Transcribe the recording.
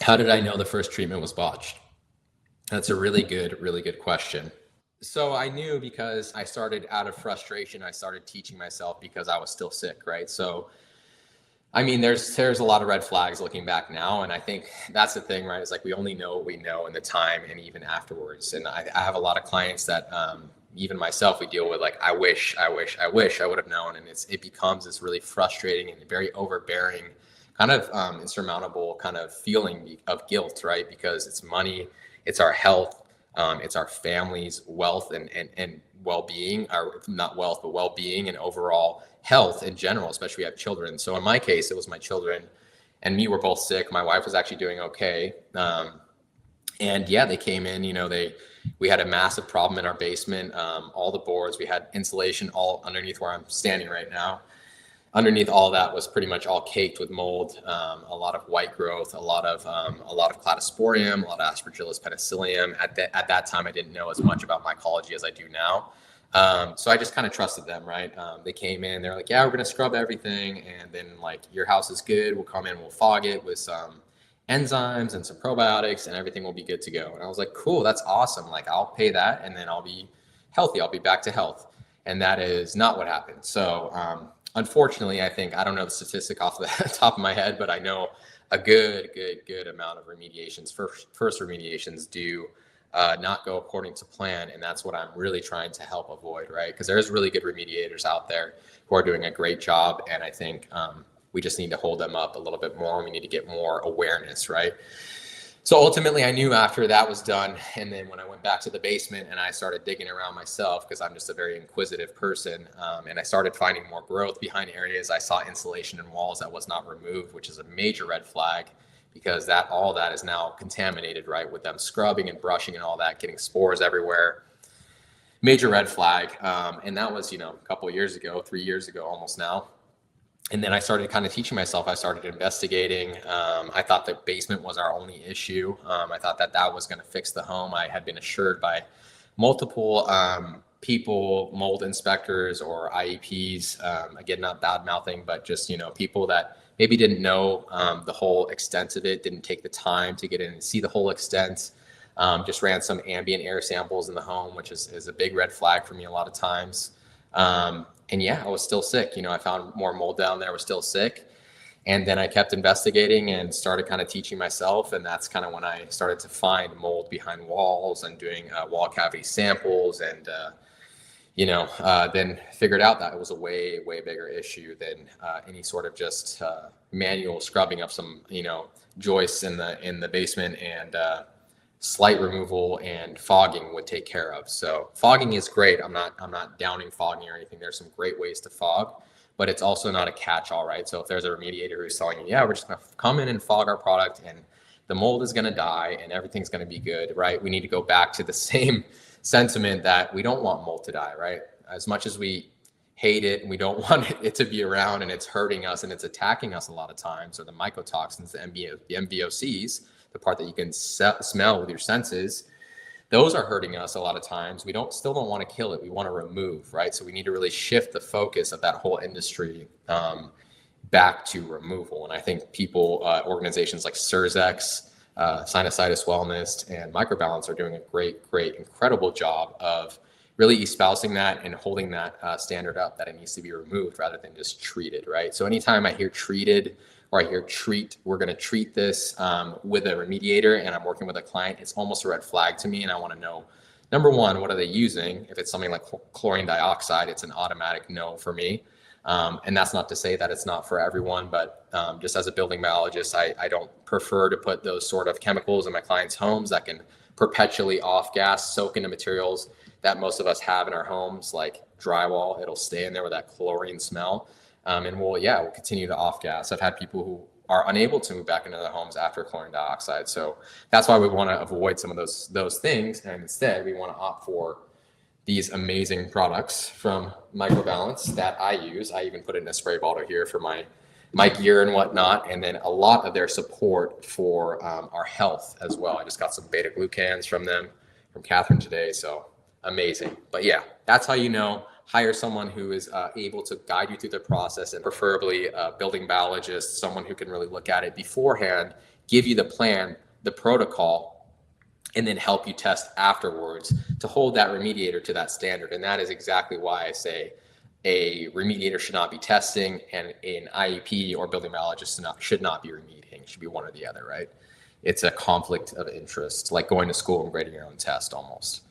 How did I know the first treatment was botched? That's a really good question. So I knew because I started out of frustration. I started teaching myself because I was still sick, right? So I mean, there's a lot of red flags looking back now, and I think that's the thing, right? It's like we only know what we know in the time, and even afterwards. And I have a lot of clients that, even myself, we deal with like, I would have known, and it becomes this really frustrating and very overbearing, kind of insurmountable kind of feeling of guilt, right? Because it's money, it's our health, it's our family's wealth and well-being, or not wealth, but well-being and overall health in general, especially we have children. So in my case, it was my children and me were both sick. My wife was actually doing okay. And yeah, they came in, we had a massive problem in our basement. All the boards, we had insulation all underneath where I'm standing right now. Underneath all of that was pretty much all caked with mold, a lot of white growth, a lot of cladosporium, a lot of Aspergillus penicillium. At that time, I didn't know as much about mycology as I do now. So I just kind of trusted them, right? They came in, they're like, yeah, we're going to scrub everything. And then like, your house is good. We'll come in, we'll fog it with some enzymes and some probiotics and everything will be good to go. And I was like, cool, that's awesome. Like, I'll pay that and then I'll be healthy. I'll be back to health. And that is not what happened. So, unfortunately, I think, I don't know the statistic off the top of my head, but I know a good amount of remediations, first remediations do not go according to plan. And that's what I'm really trying to help avoid, right? Because there's really good remediators out there who are doing a great job. And I think we just need to hold them up a little bit more. We need to get more awareness, right? So ultimately, I knew after that was done, and then when I went back to the basement and I started digging around myself, because I'm just a very inquisitive person, and I started finding more growth behind areas, I saw insulation in walls that was not removed, which is a major red flag, because all that is now contaminated, right? With them scrubbing and brushing and all that, getting spores everywhere. Major red flag. And that was, a couple of years ago, 3 years ago, almost now. And then I started kind of teaching myself. I started investigating. I thought the basement was our only issue. I thought that was going to fix the home. I had been assured by multiple people, mold inspectors or IEPs, again, not bad mouthing, but just, people that maybe didn't know the whole extent of it, didn't take the time to get in and see the whole extent. Just ran some ambient air samples in the home, which is a big red flag for me a lot of times. And yeah, I was still sick. I found more mold down there. I was still sick. And then I kept investigating and started kind of teaching myself. And that's kind of when I started to find mold behind walls and doing wall cavity samples. And, then figured out that it was a way bigger issue than any sort of just manual scrubbing of some, joists in the basement and slight removal and fogging would take care of. So fogging is great. I'm not downing fogging or anything. There's some great ways to fog, but it's also not a catch-all, right? So if there's a remediator who's telling you, yeah, we're just going to come in and fog our product and the mold is going to die and everything's going to be good, right? We need to go back to the same sentiment that we don't want mold to die, right? As much as we hate it and we don't want it to be around and it's hurting us and it's attacking us a lot of times, or the mycotoxins, the MVOCs, the part that you can smell with your senses, those are hurting us a lot of times. We still don't want to kill it. We want to remove, right? So we need to really shift the focus of that whole industry back to removal. And I think people, organizations like Surzex, Sinusitis Wellness, and Microbalance are doing a great, incredible job of really espousing that and holding that standard up, that it needs to be removed rather than just treated, right? So anytime I hear treated or I hear we're going to treat this with a remediator and I'm working with a client, it's almost a red flag to me. And I want to know, number one, what are they using? If it's something like chlorine dioxide, it's an automatic no for me. And that's not to say that it's not for everyone, but just as a building biologist, I don't prefer to put those sort of chemicals in my clients' homes that can perpetually off-gas, soak into materials that most of us have in our homes, like drywall. It'll stay in there with that chlorine smell. And we'll continue to off-gas. I've had people who are unable to move back into their homes after chlorine dioxide. So that's why we want to avoid some of those things. And instead, we want to opt for these amazing products from Microbalance that I use. I even put it in a spray bottle here for my gear and whatnot. And then a lot of their support for our health as well. I just got some beta glucans from them, from Catherine today. So amazing. But yeah, that's how hire someone who is able to guide you through the process, and preferably a building biologist, someone who can really look at it beforehand give you the plan, the protocol, and then help you test afterwards to hold that remediator to that standard. And that is exactly why I say a remediator should not be testing, and an IEP or building biologist should not be remediating. It should be one or the other, right? It's a conflict of interest, like going to school and grading your own test almost.